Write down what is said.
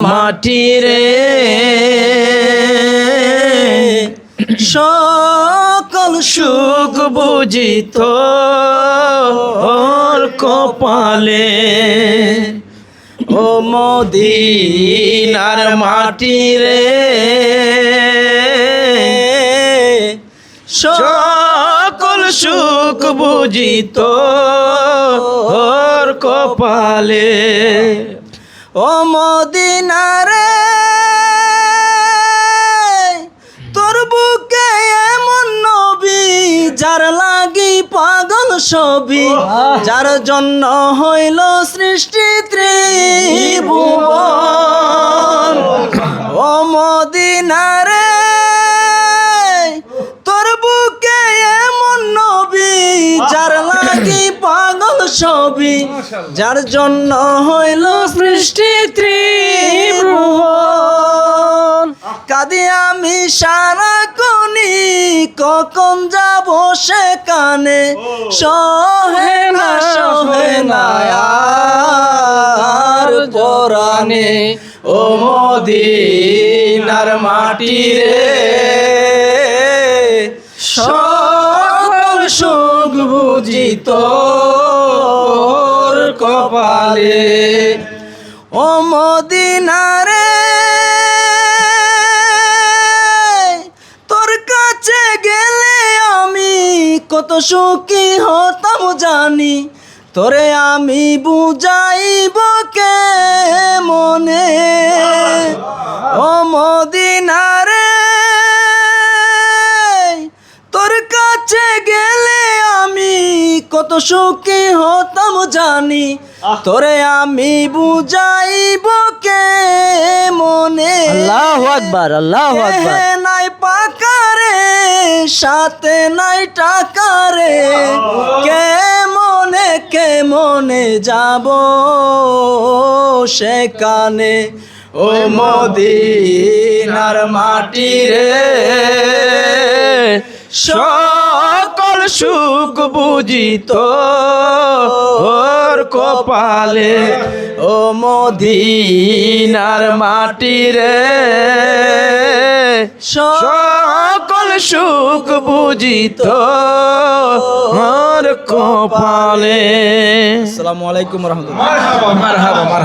মাটিরে সকল সুখ বুঝিত ওর কপালে ও মদিনার মাটিরে সকল সুখ বুঝিত ওর কপালে ও মদিনারে তোর বুকে এমন নবী যার লাগি পাগল সবই যার জন্য হইল সৃষ্টি ত্রিভুবন ও মদিনারে তোর বুকে এমন নবী যার লাগি পাগল সবই যার জন্য হইল সৃষ্টি ত্রিভুবন কাঁদি আমি সারাক্ষণি কখন যাব সেখানে সহে না আর পরাণে ও মদিনার মাটিরে সকল সুখ বুঝিত কপালে ও মদিনারে তোর কাছে গেলে আমি কত সুখী হতাম জানি তোরে আমি বুঝাইব কে মনে ও মদিনারে তোর কাছে গেলে আমি কত সুখী হতাম জানি তোরে আমি বুঝাইব কে মনে আল্লাহু আকবার আল্লাহু আকবার নাই পাকারে সাথে নাই টাকারে কে মনে যাব সেখানে ও মদিনার মাটিরে সকল সুখ বুঝিত ওর কপালে ও মদিনার মাটিরে সকল সুখ বুঝিত ওর কপালে। আসসালামু আলাইকুম ওয়া রাহমাতুল্লাহ।